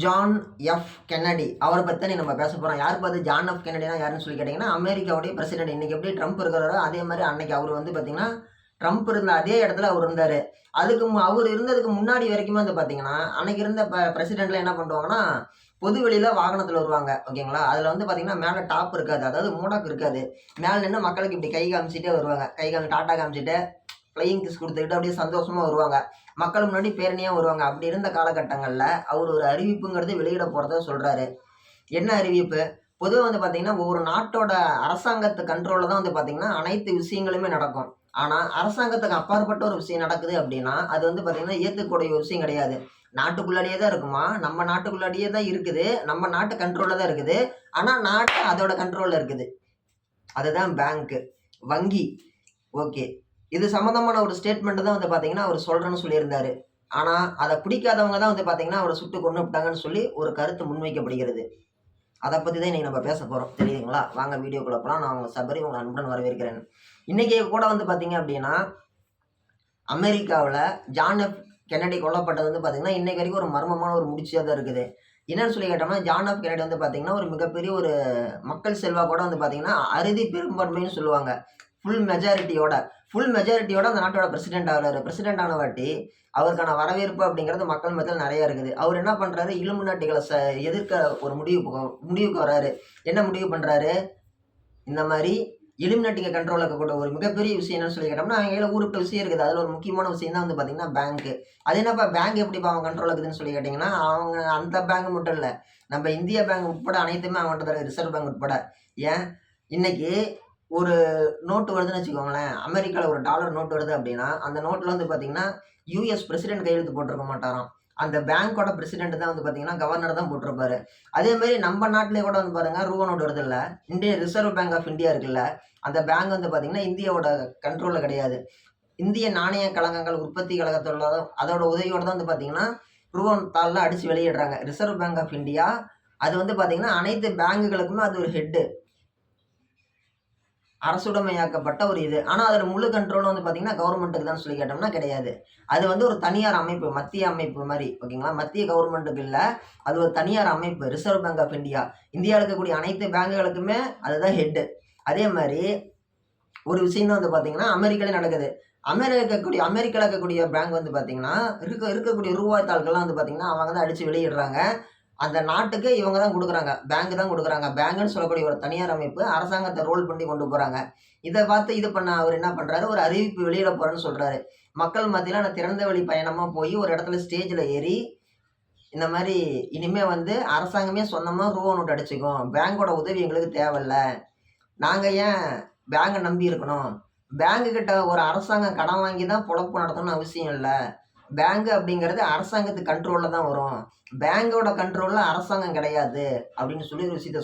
John F Kennedy அவரை பற்றி நம்ம பேச போகிறோம். யார் பார்த்து ஜான் எஃப் கென்னடினா யாருன்னு சொல்லி கேட்டிங்கன்னா, அமெரிக்காவுடைய பிரசிடென்ட். இன்றைக்கி எப்படி ட்ரம்ப் இருக்கிறாரோ அதே மாதிரி அன்னைக்கு அவர் வந்து பார்த்திங்கன்னா ட்ரம்ப் இருந்த அதே இடத்துல அவர் இருந்தார். அவர் இருந்ததுக்கு முன்னாடி வரைக்குமே வந்து பார்த்திங்கன்னா அன்னைக்கு இருந்த பிரசிடென்ட்லாம் என்ன பண்ணுவாங்கன்னா, பொது வெளியில் வாகனத்தில் வருவாங்க. ஓகேங்களா? அதில் வந்து பார்த்திங்கன்னா மேலே டாப் இருக்காது, அதாவது மூடாக்கு இருக்காது. மேலே நின்று மக்களுக்கு இப்படி கை காமிச்சிட்டே வருவாங்க. கை டாட்டா காமிச்சிட்டு ஃப்ளையிங் கிஸ் கொடுத்துக்கிட்டு அப்படியே சந்தோஷமாக வருவாங்க. மக்கள் முன்னாடி பேரணியாக வருவாங்க. அப்படி இருந்த காலகட்டங்களில் அவர் ஒரு அறிவிப்புங்கிறது வெளியிட போகிறத சொல்கிறாரு. என்ன அறிவிப்பு? பொதுவாக வந்து பார்த்திங்கன்னா ஒவ்வொரு நாட்டோட அரசாங்கத்து கண்ட்ரோலில் தான் வந்து பார்த்திங்கன்னா அனைத்து விஷயங்களுமே நடக்கும். ஆனால் அரசாங்கத்துக்கு அப்பாற்பட்ட ஒரு விஷயம் நடக்குது அப்படின்னா அது வந்து பார்த்திங்கன்னா ஏற்றுக்கூடிய ஒரு விஷயம் கிடையாது. நாட்டுக்குள்ளாடியே தான் இருக்குமா, நம்ம நாட்டுக்குள்ளாடியே தான் இருக்குது, நம்ம நாட்டு கண்ட்ரோலில் தான் இருக்குது. ஆனால் நாட்டு அதோட கண்ட்ரோலில் இருக்குது. அதுதான் பேங்க்கு, வங்கி. ஓகே, இது சம்மந்தமான ஒரு ஸ்டேட்மெண்ட் தான் வந்து பார்த்தீங்கன்னா அவர் சொல்கிறேன்னு சொல்லியிருந்தாரு. ஆனால் அதை பிடிக்காதவங்க தான் வந்து பார்த்தீங்கன்னா அவரை சுட்டு கொண்டு விட்டாங்கன்னு சொல்லி ஒரு கருத்து முன்வைக்கப்படுகிறது. அதை பற்றி தான் இன்றைக்கி நம்ம பேச போகிறோம். தெரியுதுங்களா? வாங்க வீடியோக்குள்ள போகலாம். நான் உங்கள் சபரி, உங்கள் அன்புடன் வரவேற்கிறேன். இன்றைக்கி கூட வந்து பார்த்தீங்க அப்படின்னா அமெரிக்காவில் ஜான் எஃப் கென்னடி கொல்லப்பட்டது வந்து பார்த்தீங்கன்னா இன்றைக்கு வரைக்கும் ஒரு மர்மமான ஒரு முடிச்சியாக தான் இருக்குது. என்னன்னு சொல்லி கேட்டோம்னா, ஜான் எஃப் கென்னடி வந்து பார்த்தீங்கன்னா ஒரு மிகப்பெரிய ஒரு மக்கள் செல்வா கூட வந்து பார்த்தீங்கன்னா அறுதி பெரும்பான்மைன்னு சொல்லுவாங்க. ஃபுல் மெஜாரிட்டியோட அந்த நாட்டோட பிரசிடென்ட் ஆகிறாரு. பிரசிடென்ட் ஆன வாட்டி அவருக்கான வரவேற்பு அப்படிங்கிறது மக்கள் மத்தியில் நிறைய இருக்குது. அவர் என்ன பண்ணுறாரு, இலுமினாட்டிகளை எதிர்க்க ஒரு முடிவுக்கு வராரு. என்ன முடிவு பண்ணுறாரு? இந்த மாதிரி இலுமினாட்டிக்கு கண்ட்ரோல் இருக்கக்கூடிய ஒரு மிகப்பெரிய விஷயம் என்னன்னு சொல்லி கேட்டோம்னா, அவங்க ஊருக்கு விஷயம் இருக்குது. அதில் ஒரு முக்கியமான விஷயம் தான் வந்து பார்த்தீங்கன்னா பேங்க்கு. அது என்னப்பா பேங்க் எப்படிப்பா அவன் கண்ட்ரோல் இருக்குதுன்னு சொல்லி கேட்டிங்கன்னா, அவங்க அந்த பேங்க் மட்டும் இல்லை, நம்ம இந்திய பேங்க் உட்பட அனைத்துமே அவங்கள்ட்ட தான் இருக்குது, ரிசர்வ் பேங்க் உட்பட. ஏன் இன்னைக்கு ஒரு நோட்டு வருதுன்னு வச்சுக்கோங்களேன், அமெரிக்காவில் ஒரு டாலர் நோட்டு வருது அப்படின்னா அந்த நோட்டில் வந்து பார்த்தீங்கன்னா யூஎஸ் பிரசிடென்ட் கையெழுத்து போட்டிருக்க மாட்டாராம். அந்த பேங்கோட பிரசிடென்ட் தான் வந்து பார்த்தீங்கன்னா கவர்னர் தான் போட்டிருப்பாரு. அதேமாதிரி நம்ம நாட்டிலே கூட வந்து பாருங்கள் ரூபா நோட்டு வருது இல்லை, இந்திய ரிசர்வ் பேங்க் ஆஃப் இந்தியா இருக்குல்ல, அந்த பேங்க் வந்து பார்த்தீங்கன்னா இந்தியாவோட கண்ட்ரோலில் கிடையாது. இந்திய நாணய கழகங்கள் உற்பத்தி கழகத்தோட அதோட உதவியோடு தான் வந்து பார்த்தீங்கன்னா ரூபா தாளில் அடித்து வெளியிடுறாங்க. ரிசர்வ் பேங்க் ஆஃப் இந்தியா அது வந்து பார்த்தீங்கன்னா அனைத்து பேங்குகளுக்குமே அது ஒரு ஹெட்டு, அரசுடைமையாக்கப்பட்ட ஒரு இது. ஆனால் அதில் முழு கண்ட்ரோலும் வந்து பார்த்தீங்கன்னா கவர்மெண்ட்டுக்கு தான் சொல்லி கேட்டோம்னா கிடையாது. அது வந்து ஒரு தனியார் அமைப்பு, மத்திய அமைப்பு மாதிரி. ஓகேங்களா? மத்திய கவர்மெண்ட்டுக்கு இல்லை, அது ஒரு தனியார் அமைப்பு, ரிசர்வ் பேங்க் ஆஃப் இந்தியா. இந்தியாவில் இருக்கக்கூடிய அனைத்து பேங்குகளுக்குமே அதுதான் ஹெட்டு. அதே மாதிரி ஒரு விஷயம் தான் வந்து பார்த்தீங்கன்னா அமெரிக்காலே நடக்குது. அமெரிக்காவில் இருக்கக்கூடிய பேங்க் வந்து பார்த்தீங்கன்னா இருக்கக்கூடிய ரூபாய் தாள்கள்லாம் வந்து பார்த்தீங்கன்னா அவங்க தான் அடித்து வெளியிடுறாங்க. அந்த நாட்டுக்கு இவங்க தான் கொடுக்குறாங்க, பேங்க் தான் கொடுக்குறாங்க. பேங்குன்னு சொல்லக்கூடிய ஒரு தனியார் அமைப்பு அரசாங்கத்தை ரோல் பண்ணி கொண்டு போகிறாங்க. இதை பார்த்து இது பண்ண அவர் என்ன பண்ணுறாரு, ஒரு அறிவிப்பு வெளியிட போகிறேன்னு சொல்கிறாரு. மக்கள் மத்தியில் நான் திறந்த வழி பயணமாக போய் ஒரு இடத்துல ஸ்டேஜில் ஏறி இந்த மாதிரி இனிமேல் வந்து அரசாங்கமே சொந்தமாக ரூபா நோட்டு அடிச்சுக்கும், பேங்கோட உதவி எங்களுக்கு தேவையில்ல, நாங்கள் ஏன் பேங்கை நம்பி இருக்கணும், பேங்குக்கிட்ட ஒரு அரசாங்கம் கடன் வாங்கி தான் பொழப்பு நடத்தணும்னு அவசியம் இல்லை, பேங்க் அப்படிங்கிறது அரசாங்கத்துக்கு கண்ட்ரோலில் தான் வரும், பேங்கோட கண்ட்ரோலில் அரசாங்கம் கிடையாது அப்படின்னு சொல்லி ஒரு விஷயத்த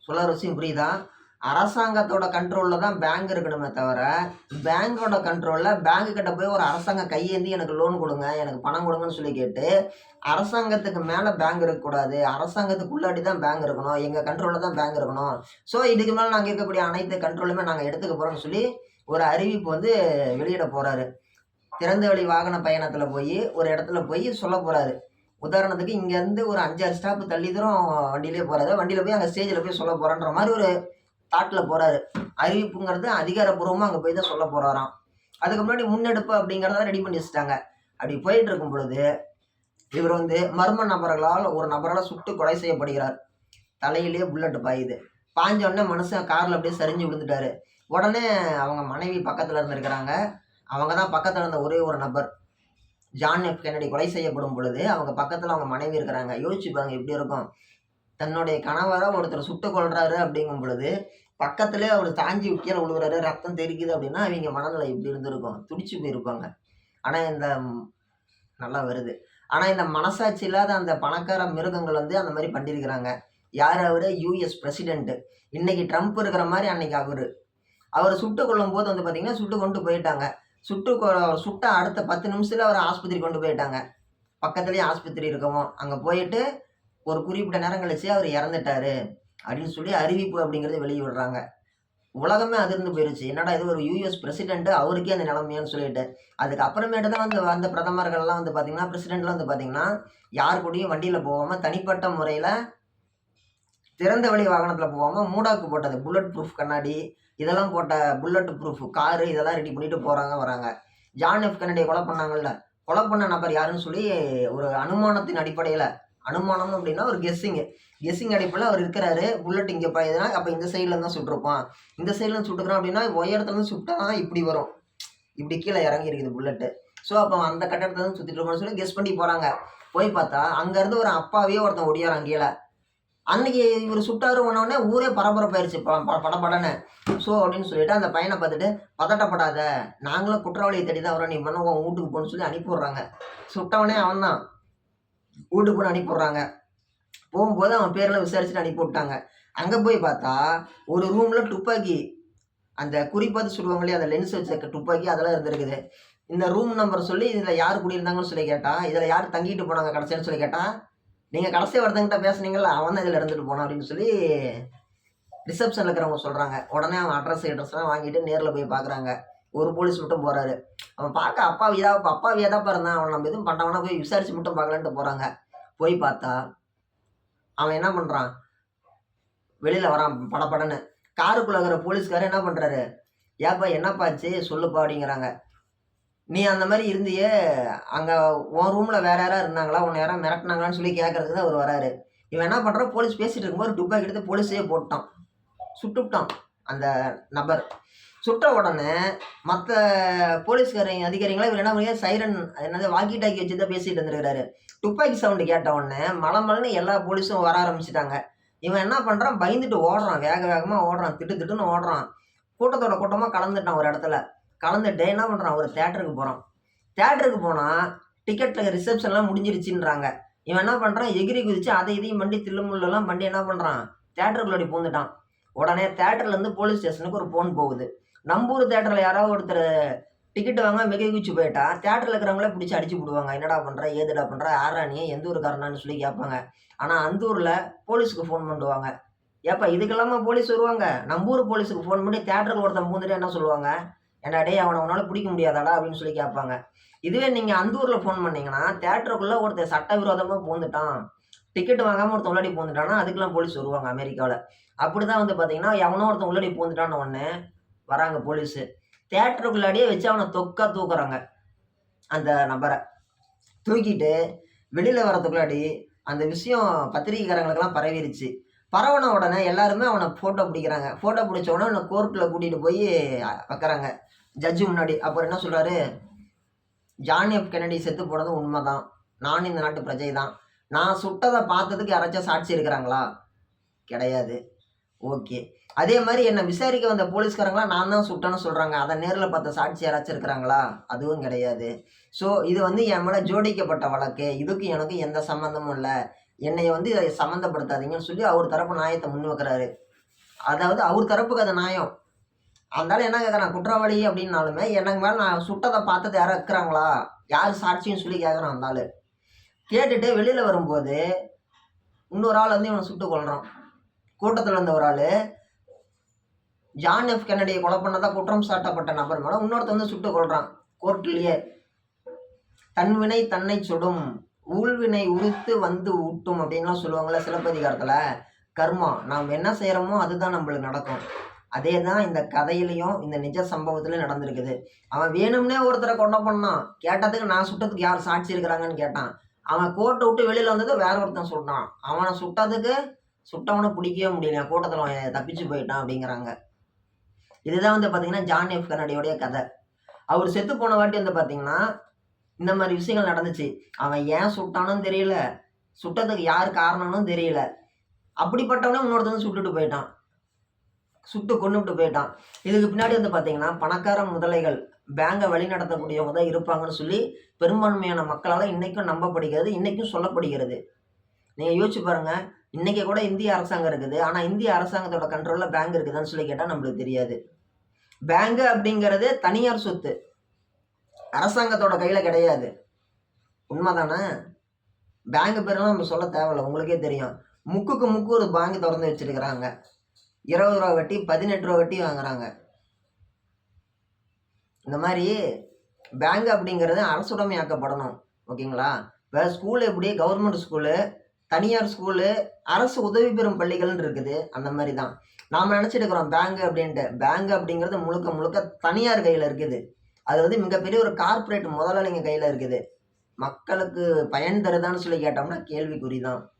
சொல்கிற விஷயம் புரியுதா? அரசாங்கத்தோட கண்ட்ரோலில் தான் பேங்க் இருக்கணுமே தவிர பேங்கோட கண்ட்ரோலில் பேங்கு கிட்ட போய் ஒரு அரசாங்கம் கையேந்தி எனக்கு லோன் கொடுங்க, எனக்கு பணம் கொடுங்கன்னு சொல்லி கேட்டு அரசாங்கத்துக்கு மேலே பேங்க் இருக்கக்கூடாது, அரசாங்கத்துக்குள்ளாடி தான் பேங்க் இருக்கணும், எங்கள் கண்ட்ரோலில் தான் பேங்க் இருக்கணும். ஸோ இதுக்கு மேலே நாங்கள் இருக்கக்கூடிய அனைத்து கண்ட்ரோலுமே நாங்கள் எடுத்துக்க போகிறோம்னு சொல்லி ஒரு அறிவிப்பு வந்து வெளியிட போகிறாரு. திறந்த வழி வாகன பயணத்தில் போய் ஒரு இடத்துல போய் சொல்ல போகிறாரு. உதாரணத்துக்கு இங்கேருந்து ஒரு 5-6 ஸ்டாப்பு தள்ளி தூரம் வண்டியிலே போகிறாரு. வண்டியில் போய் அங்கே ஸ்டேஜில் போய் சொல்ல போகிறான்ற மாதிரி ஒரு தாட்டில் போகிறாரு. அறிவிப்புங்கிறது அதிகாரப்பூர்வமாக அங்கே போய் தான் சொல்ல போகிறாராம். அதுக்கு முன்னாடி முன்னெடுப்பு அப்படிங்கிறத ரெடி பண்ணி வச்சுட்டாங்க. அப்படி போயிட்டு இருக்கும் பொழுது இவர் வந்து மர்ம நபர்களால் ஒரு நபரால் சுட்டு கொலை செய்யப்படுகிறார். தலையிலேயே புல்லட் பாயுது. பாய்ஞ்ச உடனே மனுஷன் காரில் அப்படியே சரிஞ்சு விழுந்துட்டாரு. உடனே அவங்க மனைவி பக்கத்தில் இருந்திருக்கிறாங்க. அவங்க தான் பக்கத்தில் இருந்த ஒரே ஒரு நபர். ஜான் எஃப் கென்னடி கொலை செய்யப்படும் பொழுது அவங்க பக்கத்தில் அவங்க மனைவி இருக்கிறாங்க. யோசிச்சு பாருங்க எப்படி இருக்கும். தன்னுடைய கணவரை ஒருத்தர் சுட்டு கொள்றாரு அப்படிங்கும் பொழுது பக்கத்திலே அவர் தாஞ்சி கீழே விழுகிறாரு, ரத்தம் தெரிக்குது அப்படின்னா அவங்க மனநிலை எப்படி இருந்திருக்கும், துடிச்சு போயிருப்பாங்க. ஆனால் இந்த நல்லா வருது. ஆனால் இந்த மனசாட்சி இல்லாத அந்த பணக்கார மிருகங்கள் வந்து அந்த மாதிரி பண்ணியிருக்கிறாங்க. யார் அவர்? US president. இன்னைக்கு ட்ரம்ப் இருக்கிற மாதிரி அன்னைக்கு அவர் சுட்டு கொள்ளும் போது வந்து பார்த்தீங்கன்னா சுட்டு கொண்டு போயிட்டாங்க. சுட்ட அடுத்த 10 நிமிஷத்தில் அவர் ஆஸ்பத்திரி கொண்டு போயிட்டாங்க. பக்கத்துலேயே ஆஸ்பத்திரி இருக்கவும் அங்கே போயிட்டு ஒரு குறிப்பிட்ட நேரம் கழிச்சு அவர் இறந்துட்டாரு அப்படின்னு சொல்லி அறிவிப்பு அப்படிங்கிறது வெளியிடுறாங்க. உலகமே அதிர்ந்து போயிருச்சு. என்னடா இது ஒரு யுஎஸ் பிரசிடென்ட் அவருக்கே அந்த நிலைமையான்னு சொல்லிட்டு. அதுக்கு அப்புறமேட்டு தான் வந்து வந்த பிரதமர்கள்லாம் வந்து பார்த்தீங்கன்னா, பிரசிடென்ட்லாம் வந்து பார்த்தீங்கன்னா, யார் கூடயும் வண்டியில போகாம தனிப்பட்ட முறையில திறந்த வெளி வாகனத்தில போகாம மூடாக்கு போட்டது. புல்லட் ப்ரூஃப் கண்ணாடி, இதெல்லாம் போட்ட புல்லட் ப்ரூஃப் காரு இதெல்லாம் ரெடி பண்ணிட்டு போறாங்க, வராங்க. ஜான் எஃப் கென்னடிய கொலை பண்ணாங்கல்ல, கொலை பண்ண நபர் யாருன்னு சொல்லி ஒரு அனுமானத்தின் அடிப்படையில அனுமானம் அப்டின்னா ஒரு கெஸ்ஸிங் அடிப்படையில அவர் இருக்கிறாரு. புல்லட் இங்க பாயுதுன்னா, அப்ப இந்த சைட்ல தான் சுட்டுருப்பான். இந்த சைட்ல இருந்து சுட்டுக்கிறான் அப்டின்னா, உயரத்துல இருந்து சுட்டா இப்படி வரும். இப்படி கீழ இறங்கி இருக்குது புல்லட்டு. ஸோ, அப்ப அந்த கட்டடத்துல தான் சுத்திட்டு இருப்பான்னு சொல்லி கெஸ் பண்ணி போறாங்க. போய் பார்த்தா, அங்க இருந்து ஒரு அப்பாவியே ஒருத்தன் ஒடியாரான் கீழ. அன்னைக்கு இவரு சுட்டாரு உடனே ஊரே பரபரப்பாயிருச்சு. படபடன்னு. ஸோ அப்படின்னு சொல்லிட்டு அந்த பையன பார்த்துட்டு, "பதட்டப்படாத. நாங்களும் குற்றவாளிய தேடி தான் வரோம். நீ வேணா உன் வூட்டுக்கு போன்னு" சொல்லி அனுப்பி விடுறாங்க. சுட்டவனே அவன் தான். வூட்டுக்கு போன்னு அனுப்பி விடுறாங்க. போகும்போது அவன் பேரெல்லாம் விசாரிச்சுட்டு அனுப்பி விட்டாங்க. அங்க போய் பார்த்தா, ஒரு ரூம்ல துப்பாக்கி, அந்த குறி பார்த்து சுடுவாங்க இல்லையா? அந்த லென்ஸ் வச்ச துப்பாக்கி அதெல்லாம் இருந்திருக்குது. இந்த ரூம் நம்பர் சொல்லி, "இதுல யார் குடியிருந்தாங்கன்னு" சொல்லி கேட்டா, "இதுல யார் தங்கிட்டு போனாங்க கடைசியான்னு" சொல்லி கேட்டா, "நீங்க கடைசியா ஒருத்தன்கிட்ட பேசுனீங்கல்ல, அவன் தான் இதுல இருந்துட்டு போனான்" அப்படின்னு சொல்லி ரிசப்ஷன்ல இருக்கிறவங்க சொல்றாங்க. உடனே அவன் அட்ரஸ்லாம் வாங்கிட்டு நேர்ல போய் பார்க்குறாங்க. ஒரு போலீஸ் மட்டும் போறாரு. அவன் பார்க்க அப்பாவியா தான்ப்பா இருந்தான். அவன நம்ம எதுவும் பண்ணவனா போய் விசாரிச்சு மட்டும் பார்க்கலான்ட்டு போறாங்க. போய் பார்த்தா, அவன் என்ன பண்றான், வெளியில வரான் படபடன்னு. காருக்குள்ள இருக்கிற போலீஸ்காரர் என்ன பண்றாரு, "ஏப்பா என்னப்பா ஆச்சு? சொல்லுப்பா" அப்படிங்கிறாங்க. "நீ அந்த மாரி இருந்தியே, அங்க உன் ரூம்ல வேற யாராவது இருந்தாங்களா? உன்ன யாராவது மிரட்டுனாங்களான்னு" சொல்லி கேட்கறதுக்கு தான் அவரு வராரு. இவன் என்ன பண்றான், போலீஸ் பேசிட்டு இருக்கும்போது துப்பாக்கி எடுத்து போலீஸையே போட்டான். சுட்டுப்புட்டான் அந்த நபர். சுட்ட உடனே மத்த போலீஸ்காரங்க அதிகாரிங்களா இவர் என்ன பண்ணி சைரன் என்னது வாக்கி டாக்கி வச்சு தான் பேசிட்டு இருந்திருக்காரு. துப்பாக்கி சவுண்ட் கேட்ட உடனே மளமளன்னு எல்லா போலீஸும் வர ஆரம்பிச்சுட்டாங்க. இவன் என்ன பண்றான், பயந்துட்டு ஓடுறான். வேக வேகமா ஓடுறான். திட்டு திட்டுன்னு ஓடுறான். கூட்டத்தோட கூட்டமா கலந்துட்டான் ஒரு இடத்துல. கலந்துட்டு என்ன பண்றான், ஒரு தியேட்டருக்கு போறான். தியேட்டருக்கு போனா டிக்கெட்ல ரிசப்ஷன்லாம் முடிஞ்சிருச்சுன்றாங்க. இவன் என்ன பண்றான், எகிறி குதிச்சு அதை இதையும் பண்ணி தில்லுமுல்லாம் பண்ணி என்ன பண்றான், தியேட்டருக்குள்ளாடி பூந்துட்டான். உடனே தியேட்டர்ல இருந்து போலீஸ் ஸ்டேஷனுக்கு ஒரு ஃபோன் போகுது. நம்ம ஊர் தியேட்டர்ல யாராவது ஒருத்தர் டிக்கெட் வாங்க மிகை குச்சி போயிட்டா, தியேட்டர்ல இருக்கிறவங்களே பிடிச்சு அடிச்சு புடுவாங்க. "என்னடா பண்ற? ஏதுடா பண்ற? யார்றா நீ? எந்த ஊருக்காரனான்னு" சொல்லி கேட்பாங்க. ஆனா அந்த ஊர்ல போலீஸ்க்கு ஃபோன் பண்ணுவாங்க. ஏப்பா இதுக்கெல்லாமா போலீஸ் வருவாங்க? நம்ம ஊர் போலீஸுக்கு ஃபோன் பண்ணி தியேட்டர்ல ஒருத்தன் பூந்துட்டா என்ன சொல்லுவாங்க? "ஏன்டா டேய் அவன உன்னால பிடிக்க முடியாதாடா?" அப்படின்னு சொல்லி கேட்பாங்க. இதுவே நீங்க அந்த ஊர்ல ஃபோன் பண்ணீங்கன்னா, தியேட்டருக்குள்ள ஒருத்தன் சட்டவிரோதமா பூந்துட்டான், டிக்கெட் வாங்காம ஒருத்தன் உள்ளாடி பூந்துட்டான்னா, அதுக்கெல்லாம் போலீஸ் வருவாங்க அமெரிக்காவுல. அப்படிதான் வந்து பார்த்தீங்கன்னா, எவனோ ஒருத்தன் உள்ளாடி பூந்துட்டான்ன உடனே வராங்க போலீஸு. தியேட்டருக்குள்ளாடியே வச்சு அவன தொக்கா தூக்குறாங்க, அந்த நபர. தூக்கிட்டு வெளியில வரதுக்குள்ளாடி அந்த விஷயம் பத்திரிக்கைக்காரங்களுக்கெல்லாம் பரவிருச்சு. பரவுன உடனே எல்லாருமே அவன ஃபோட்டோ பிடிக்கிறாங்க. ஃபோட்டோ பிடிச்ச உடனே அவன கோர்ட்ல கூட்டிட்டு போய் வைக்கிறாங்க. ஜட்ஜு முன்னாடி. அப்புறம் என்ன சொல்றாரு, "ஜான் எஃப் கென்னடி செத்து போனது உண்மதான். நானும் இந்த நாட்டு பிரஜை தான். நான் சுட்டத பார்த்ததுக்கு யாராச்சும் சாட்சி இருக்கிறாங்களா? கிடையாது. ஓகே. அதே மாரி என்ன விசாரிக்க வந்த போலீஸ்காரங்கலாம் நான் தான் சுட்டேன்னு சொல்றாங்க. அத நேர்ல பார்த்த சாட்சி யாராச்சும் இருக்கிறாங்களா? அதுவும் கிடையாது. ஸோ இது வந்து என் மேல ஜோடிக்கப்பட்ட வழக்கு. இதுக்கும் எனக்கும் எந்த சம்மந்தமும் இல்ல. என்னைய வந்து இத சம்மந்தப்படுத்தாதீங்கன்னு" சொல்லி அவர் தரப்பு நியாயத்த முன் வைக்கிறாரு. அதாவது அவர் தரப்புக்கு அது நியாயம். அந்த ஆளு என்ன கேட்குறான், குற்றவாளி அப்படின்னாலுமே எனக்கு மேல நான் சுட்டத பார்த்தது யாரோ இருக்கிறாங்களா? யார் சாட்சின்னு சொல்லி கேட்குறான் அந்த ஆளு. கேட்டுட்டு வெளியில வரும்போது, இன்னொரு ஆள் வந்து இவன சுட்டுக் கொல்றான். கூட்டத்துல இருந்த ஒரு ஆளு, ஜான் எஃப் கென்னடிய கொலை பண்ணதா குற்றம் சாட்டப்பட்ட நபர் மேல இன்னொருத்தன் வந்து சுட்டுக் கொல்றான். கோர்ட்லயே. "தன்வினை தன்னைச் சுடும். ஊழ்வினை உரித்து வந்து ஊட்டும்" அப்படின்லாம் சொல்லுவாங்கல்ல சிலப்பதிகாரத்துல. கர்மா. நாம் என்ன செய்றோமோ அதுதான் நம்மளுக்கு நடக்கும். அதே தான் இந்த கதையிலயும், இந்த நிஜ சம்பவத்திலயும் நடந்திருக்குது. அவன் வேணும்னே ஒருத்தர கொலை பண்ணான். கேட்டதுக்கு நான் சுட்டதுக்கு யார் சாட்சி இருக்கிறாங்கன்னு கேட்டான். அவன் கோர்ட்ட விட்டு வெளியில வந்தது வேற ஒருத்தன் சுட்டான். அவன சுட்டதுக்கு சுட்டவன பிடிக்கவே முடியலையாம். கூட்டத்துல அவன் தப்பிச்சு போயிட்டான் அப்படிங்கிறாங்க. இதுதான் வந்து பார்த்தீங்கன்னா, ஜான் எஃப் கென்னடியோடைய கதை. அவரு செத்து போன வாட்டி வந்து பார்த்தீங்கன்னா, இந்த மாரி விஷயங்கள் நடந்துச்சு. அவன் ஏன் சுட்டானும் தெரியல. சுட்டதுக்கு யார் காரணம்னும் தெரியல. அப்படிப்பட்டவன இன்னொருத்தன் வந்து சுட்டுட்டு போயிட்டான். சுட்டு கொன்னுட்டு போயிட்டான். இதுக்கு பின்னாடி வந்து பார்த்தீங்கன்னா, பணக்கார முதலைகள், பேங்க வழிநடத்தக்கூடியவங்க தான் இருப்பாங்கன்னு சொல்லி பெரும்பான்மையான மக்களால இன்னைக்கும் நம்பப்படுகிறது. இன்னைக்கும் சொல்லப்படுகிறது. நீங்க யோசிச்சு பாருங்க. இன்னைக்கு கூட இந்திய அரசாங்கம் இருக்குது. ஆனா இந்திய அரசாங்கத்தோட கண்ட்ரோல்ல பேங்க் இருக்குதான்னு சொல்லி கேட்டா நம்மளுக்கு தெரியாது. பேங்க் அப்படிங்கிறது தனியார் சொத்து. அரசாங்கத்தோட கையில கிடையாது. உண்மதானே? பேங்க் பேரெல்லாம் நம்ம சொல்ல தேவையில்ல. உங்களுக்கே தெரியும். முக்குக்கு முக்கு ஒரு பேங்க் தொறந்து வச்சிருக்கிறாங்க. ரூ. 20 வட்டி, ரூ. 18 வட்டி வாங்குறாங்க. இந்த மாரி பேங்க் அப்படிங்கிறது அரசுடைமையாக்கப்படணும். ஓகேங்களா? இப்ப ஸ்கூல் எப்படி கவர்மெண்ட் ஸ்கூலு, தனியார் ஸ்கூலு, அரசு உதவி பெறும் பள்ளிகள்னு இருக்குது. அந்த மாரி தான். நாம நெனச்சுட்டு இருக்கிறோம் பேங்க் அப்படின்ட்டு. பேங்க் அப்படிங்கிறது முழுக்க முழுக்க தனியார் கையில இருக்குது. அது வந்து மிகப்பெரிய ஒரு கார்ப்பரேட் முதலாளிங்க கையில இருக்குது. மக்களுக்கு பயன் தருதான்னு சொல்லி கேட்டோம்னா கேள்விக்குறி தான்.